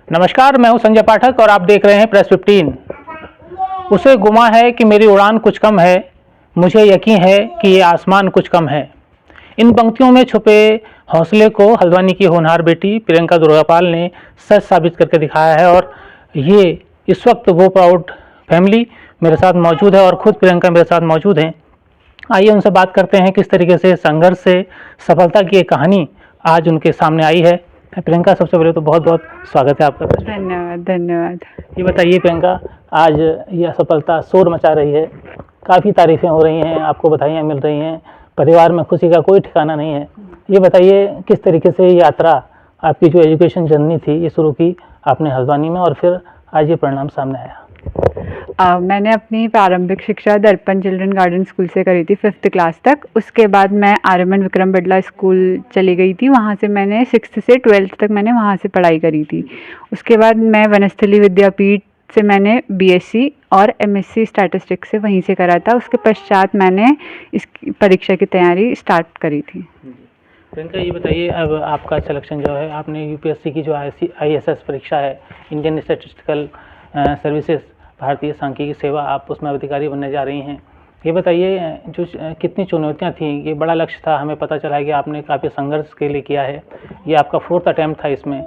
नमस्कार, मैं हूं संजय पाठक और आप देख रहे हैं प्रेस 15। उसे गुमा है कि मेरी उड़ान कुछ कम है, मुझे यकीन है कि ये आसमान कुछ कम है। इन पंक्तियों में छुपे हौसले को हल्द्वानी की होनहार बेटी प्रियंका दुर्गापाल ने सच साबित करके दिखाया है और ये इस वक्त वो प्राउड फैमिली मेरे साथ मौजूद है और खुद प्रियंका मेरे साथ मौजूद हैं। आइए उनसे बात करते हैं किस तरीके से संघर्ष से सफलता की एक कहानी आज उनके सामने आई है। प्रियंका, सबसे पहले तो बहुत बहुत स्वागत है आपका। धन्यवाद धन्यवाद। ये बताइए प्रियंका, आज यह सफलता शोर मचा रही है, काफ़ी तारीफ़ें हो रही हैं, आपको बधाइयाँ मिल रही हैं, परिवार में खुशी का कोई ठिकाना नहीं है। ये बताइए किस तरीके से ये यात्रा, आपकी जो एजुकेशन जर्नी थी, ये शुरू की आपने हल्द्वानी में और फिर आज ये परिणाम सामने आया। मैंने अपनी प्रारंभिक शिक्षा दर्पण चिल्ड्रन गार्डन स्कूल से करी थी 5th क्लास तक। उसके बाद मैं आर्यमन विक्रम बिड़ला स्कूल चली गई थी। वहाँ से मैंने 6th से 12th तक मैंने वहाँ से पढ़ाई करी थी। उसके बाद मैं वनस्थली विद्यापीठ से मैंने BSc और MSc स्टैटिस्टिक्स से वहीं से करा था। उसके पश्चात मैंने इस परीक्षा की तैयारी स्टार्ट करी थी। प्रियंका, ये बताइए, अब आपका सिलेक्शन जो है, आपने UPSC की जो ISS परीक्षा है, इंडियन स्टैटिस्टिकल सर्विसेज, भारतीय सांख्यिकी सेवा, आप उसमें अधिकारी बनने जा रही हैं। ये बताइए जो कितनी चुनौतियां थीं, ये बड़ा लक्ष्य था, हमें पता चला कि आपने काफ़ी संघर्ष के लिए किया है, ये आपका 4th अटैम्प्ट था इसमें।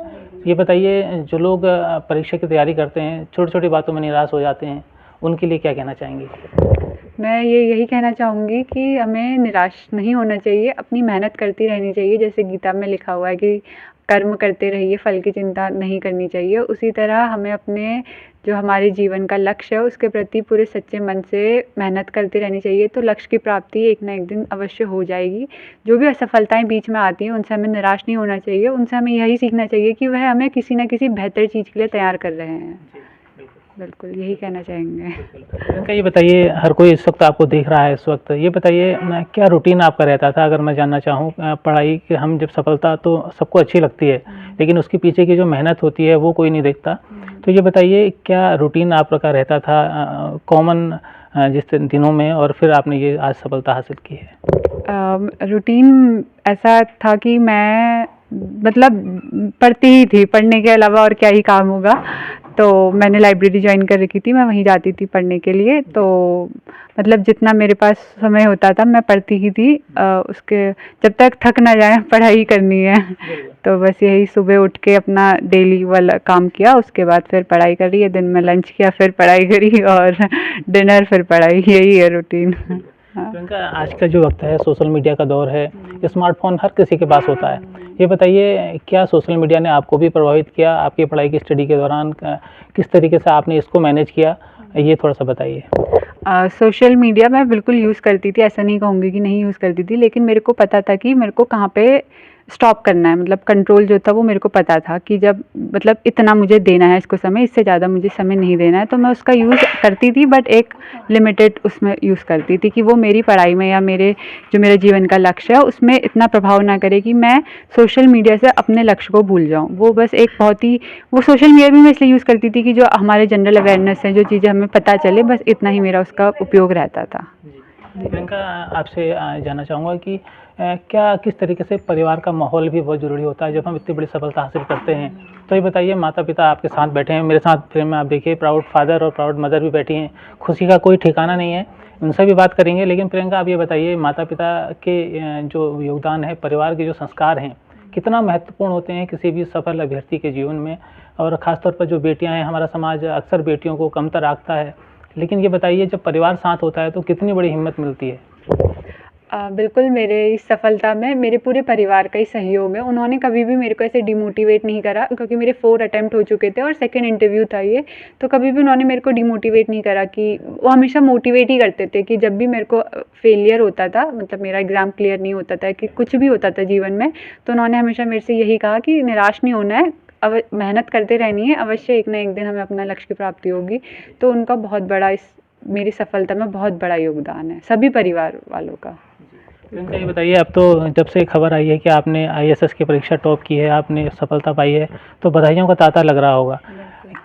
ये बताइए, जो लोग परीक्षा की तैयारी करते हैं, छोटी छोटी बातों में निराश हो जाते हैं, उनके लिए क्या कहना चाहेंगी? मैं यही कहना चाहूँगी कि हमें निराश नहीं होना चाहिए, अपनी मेहनत करती रहनी चाहिए। जैसे गीता में लिखा हुआ है कि कर्म करते रहिए, फल की चिंता नहीं करनी चाहिए। उसी तरह हमें अपने जो हमारे जीवन का लक्ष्य है उसके प्रति पूरे सच्चे मन से मेहनत करती रहनी चाहिए। तो लक्ष्य की प्राप्ति एक ना एक दिन अवश्य हो जाएगी। जो भी असफलताएं बीच में आती हैं उनसे हमें निराश नहीं होना चाहिए। उनसे हमें यही सीखना चाहिए कि वह हमें किसी न किसी बेहतर चीज़ के लिए तैयार कर रहे हैं। बिल्कुल यही कहना चाहेंगे। प्रियंका, ये बताइए, हर कोई इस वक्त आपको देख रहा है इस वक्त, ये बताइए क्या रूटीन आपका रहता था, अगर मैं जानना चाहूँ? पढ़ाई कि हम जब सफलता तो सबको अच्छी लगती है, लेकिन उसके पीछे की जो मेहनत होती है वो कोई नहीं देखता। तो ये बताइए क्या रूटीन आपका रहता था कॉमन जिस दिनों में, और फिर आपने ये आज सफलता हासिल की है? रूटीन ऐसा था कि मैं मतलब पढ़ती ही थी, पढ़ने के अलावा और क्या ही काम होगा। तो मैंने लाइब्रेरी ज्वाइन कर रखी थी, मैं वहीं जाती थी पढ़ने के लिए। तो मतलब जितना मेरे पास समय होता था मैं पढ़ती ही थी। उसके जब तक थक ना जाए पढ़ाई करनी है। तो बस यही सुबह उठ के अपना डेली वाला काम किया, उसके बाद फिर पढ़ाई करी है। दिन में लंच किया, फिर पढ़ाई करी और डिनर, फिर पढ़ाई, यही है रूटीन। प्रियंका, आज का जो वक्त है, सोशल मीडिया का दौर है, स्मार्टफोन हर किसी के पास होता है। ये बताइए क्या सोशल मीडिया ने आपको भी प्रभावित किया आपकी पढ़ाई की स्टडी के दौरान? किस तरीके से आपने इसको मैनेज किया, ये थोड़ा सा बताइए। सोशल मीडिया मैं बिल्कुल यूज़ करती थी, ऐसा नहीं कहूँगी कि नहीं यूज़ करती थी, लेकिन मेरे को पता था कि मेरे को कहाँ पे स्टॉप करना है। मतलब कंट्रोल जो था वो मेरे को पता था कि जब मतलब इतना मुझे देना है इसको समय, इससे ज़्यादा मुझे समय नहीं देना है। तो मैं उसका यूज़ करती थी, बट एक लिमिटेड उसमें यूज़ करती थी कि वो मेरी पढ़ाई में या मेरे जो मेरे जीवन का लक्ष्य है उसमें इतना प्रभाव ना करे कि मैं सोशल मीडिया से अपने लक्ष्य को भूल जाऊँ। वो बस एक बहुत ही वो सोशल मीडिया भी मैं इसलिए यूज़ करती थी कि जो हमारे जनरल अवेयरनेस है, जो चीज़ें हमें पता चले, बस इतना ही मेरा उसका उपयोग रहता था। प्रियंका, आपसे जानना चाहूँगा कि क्या किस तरीके से परिवार का माहौल भी बहुत ज़रूरी होता है जब हम इतनी बड़ी सफलता हासिल करते हैं? तो ये बताइए, माता पिता आपके साथ बैठे हैं, मेरे साथ फ्रेम में आप देखिए प्राउड फादर और प्राउड मदर भी बैठी हैं, खुशी का कोई ठिकाना नहीं है, उनसे भी बात करेंगे। लेकिन प्रियंका, आप ये बताइए, माता पिता के जो योगदान है, परिवार के जो संस्कार हैं, कितना महत्वपूर्ण होते हैं किसी भी सफल अभ्यर्थी के जीवन में? और ख़ासतौर पर जो बेटियाँ हैं, हमारा समाज अक्सर बेटियों को कमतर आंकता है, लेकिन ये बताइए जब परिवार साथ होता है तो कितनी बड़ी हिम्मत मिलती है? बिल्कुल, मेरे इस सफलता में मेरे पूरे परिवार का ही सहयोग है। उन्होंने कभी भी मेरे को ऐसे डिमोटिवेट नहीं करा, क्योंकि मेरे 4 अटेम्प्ट हो चुके थे और सेकंड इंटरव्यू था ये। तो कभी भी उन्होंने मेरे को डिमोटिवेट नहीं करा, कि वो हमेशा मोटिवेट ही करते थे कि जब भी मेरे को फेलियर होता था, मतलब मेरा एग्ज़ाम क्लियर नहीं होता था, कि कुछ भी होता था जीवन में, तो उन्होंने हमेशा मेरे से यही कहा कि निराश नहीं होना है, मेहनत करते रहनी है, अवश्य एक ना एक दिन हमें अपना लक्ष्य की प्राप्ति होगी। तो उनका बहुत बड़ा इस मेरी सफलता में बहुत बड़ा योगदान है, सभी परिवार वालों का। प्रियंका, ये बताइए, अब तो जब से खबर आई है कि आपने ISS की परीक्षा टॉप की है, आपने सफलता पाई है, तो बधाइयों का तांता लग रहा होगा।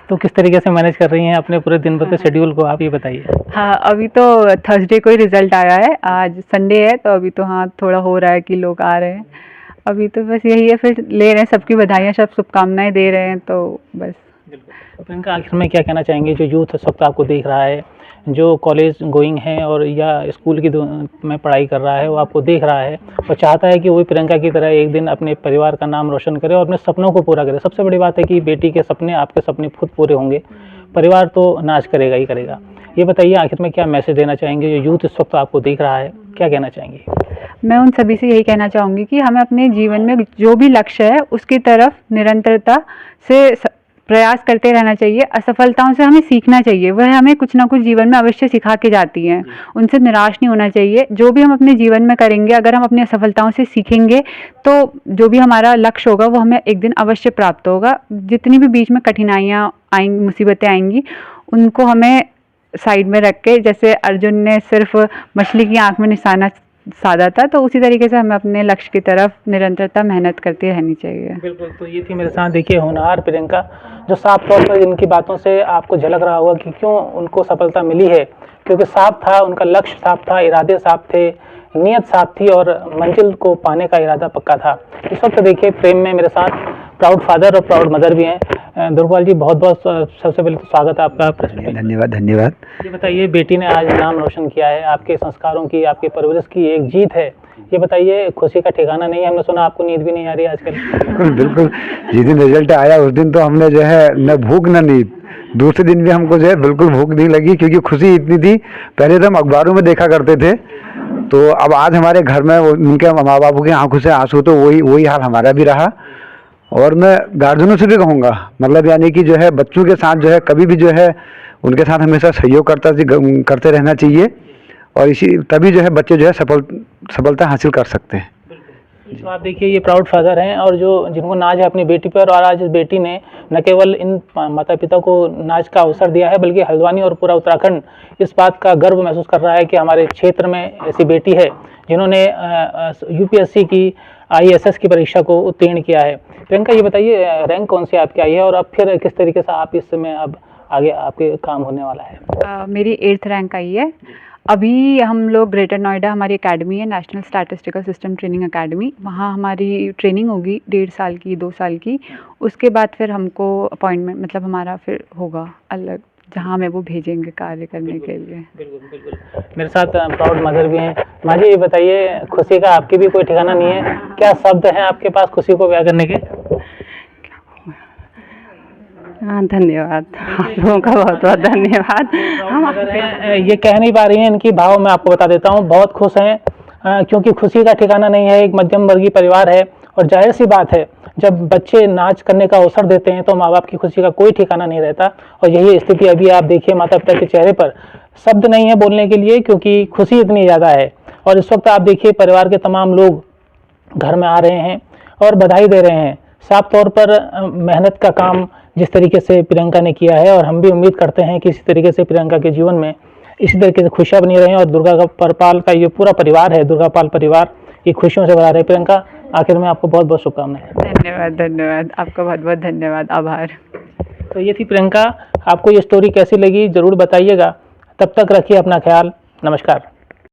तो किस तरीके से मैनेज कर रही हैं अपने पूरे दिन भर के शेड्यूल को, आप ये बताइए। हाँ, अभी तो थर्सडे को ही रिजल्ट आया है, आज संडे है, तो अभी तो हाँ थोड़ा हो रहा है कि लोग आ रहे हैं। अभी तो बस यही है, फिर ले रहे हैं सबकी बधाइयाँ, सब शुभकामनाएं दे रहे हैं, तो बस बिल्कुल। प्रियंका, आखिर में क्या कहना चाहेंगे जो यूथ इस वक्त आपको देख रहा है, जो कॉलेज गोइंग है और या स्कूल की में पढ़ाई कर रहा है, वो आपको देख रहा है और चाहता है कि वो भी प्रियंका की तरह एक दिन अपने परिवार का नाम रोशन करे और अपने सपनों को पूरा करे। सबसे बड़ी बात है कि बेटी के सपने, आपके सपने खुद पूरे होंगे, परिवार तो नाच करेगा ही करेगा। ये बताइए आखिर में क्या मैसेज देना चाहेंगे जो यूथ इस वक्त आपको देख रहा है, क्या कहना चाहेंगे? मैं उन सभी से यही कहना चाहूँगी कि हमें अपने जीवन में जो भी लक्ष्य है उसकी तरफ निरंतरता से प्रयास करते रहना चाहिए। असफलताओं से हमें सीखना चाहिए, वह हमें कुछ ना कुछ जीवन में अवश्य सिखा के जाती हैं। उनसे निराश नहीं होना चाहिए। जो भी हम अपने जीवन में करेंगे, अगर हम अपनी असफलताओं से सीखेंगे तो जो भी हमारा लक्ष्य होगा वो हमें एक दिन अवश्य प्राप्त होगा। जितनी भी बीच में कठिनाइयाँ आएंगी, मुसीबतें आएंगी, उनको हमें साइड में रख के, जैसे अर्जुन ने सिर्फ मछली की आंख में निशाना साधा था, तो उसी तरीके से हमें अपने लक्ष्य की तरफ निरंतरता मेहनत करती रहनी चाहिए। बिल्कुल। तो ये थी मेरे साथ देखिए होनहार प्रियंका, जो साफ तौर पर इनकी बातों से आपको झलक रहा होगा कि क्यों उनको सफलता मिली है, क्योंकि साफ था, उनका लक्ष्य साफ था, इरादे साफ थे, नीयत साफ थी और मंजिल को पाने का इरादा पक्का था। इस वक्त देखिए प्रेम में मेरे साथ प्राउड फादर और प्राउड मदर भी हैं। दुर्गपाल जी, बहुत बहुत सबसे पहले तो स्वागत है आपका प्रेस में। धन्यवाद धन्यवाद। ये बताइए, बेटी ने आज नाम रोशन किया है, आपके संस्कारों की, आपकी परवरिश की एक जीत है। ये बताइए, खुशी का ठिकाना नहीं है? हमने सुना आपको नींद भी नहीं आ रही आजकल। बिल्कुल बिल्कुल, जिस दिन रिजल्ट आया उस दिन तो हमने जो है न भूख न नींद, दूसरे दिन भी हमको जो है बिल्कुल भूख नहीं लगी, क्योंकि खुशी इतनी थी। पहले तो हम अखबारों में देखा करते थे, तो अब आज हमारे घर में उनके माँ बापों की आंखों से आंसू, तो वही हाल हमारा भी रहा। और मैं गार्जियनों से भी कहूँगा, मतलब यानी कि जो है बच्चों के साथ जो है कभी भी जो है उनके साथ हमेशा सहयोग करते रहना चाहिए, और तभी जो है बच्चे जो है सफलता हासिल कर सकते हैं। तो आप देखिए, ये प्राउड फादर हैं और जिनको नाज है अपनी बेटी पर, और आज इस बेटी ने न केवल इन माता पिता को नाज का अवसर दिया है, बल्कि हल्द्वानी और पूरा उत्तराखंड इस बात का गर्व महसूस कर रहा है कि हमारे क्षेत्र में ऐसी बेटी है जिन्होंने यूपीएससी की IAS की परीक्षा को उत्तीर्ण किया है। प्रियंका, ये बताइए, रैंक कौन सी आपकी आई है और अब फिर किस तरीके से आप इस समय अब आगे आपके काम होने वाला है? मेरी 8th रैंक आई है। अभी हम लोग ग्रेटर नोएडा, हमारी एकेडमी है national statistical system training academy, वहाँ हमारी ट्रेनिंग होगी 1.5 साल की, 2 साल की। उसके बाद फिर हमको अपॉइंटमेंट, मतलब हमारा फिर होगा अलग, जहाँ हमें वो भेजेंगे कार्य करने के लिए। बिल्कुल बिल्कुल। मेरे साथ प्राउड मदर भी हैं। माँ जी, ये बताइए, खुशी का आपकी भी कोई ठिकाना नहीं है, क्या शब्द हैं आपके पास खुशी को बयां करने के? हाँ, धन्यवाद, आप लोगों का बहुत बहुत धन्यवाद। हम ये कह नहीं पा रही हैं, इनकी भाव मैं आपको बता देता हूँ। बहुत खुश हैं क्योंकि खुशी का ठिकाना नहीं है। एक मध्यम वर्गीय परिवार है और जाहिर सी बात है, जब बच्चे नाच करने का अवसर देते हैं तो माँ बाप की खुशी का कोई ठिकाना नहीं रहता। और यही स्थिति अभी आप देखिए, माता पिता के चेहरे पर शब्द नहीं है बोलने के लिए, क्योंकि खुशी इतनी ज़्यादा है। और इस वक्त आप देखिए, परिवार के तमाम लोग घर में आ रहे हैं और बधाई दे रहे हैं। साफ तौर पर मेहनत का काम जिस तरीके से प्रियंका ने किया है, और हम भी उम्मीद करते हैं कि इसी तरीके से प्रियंका के जीवन में इसी तरीके से खुशियाँ बनी रहें और दुर्गा का परपाल का ये पूरा परिवार है, दुर्गापाल परिवार, ये खुशियों से भरा रहे। प्रियंका, आखिर में आपको बहुत बहुत शुभकामनाएं। धन्यवाद धन्यवाद, आपका बहुत बहुत धन्यवाद, आभार। तो ये थी प्रियंका। आपको ये स्टोरी कैसी लगी ज़रूर बताइएगा। तब तक रखिए अपना ख्याल। नमस्कार।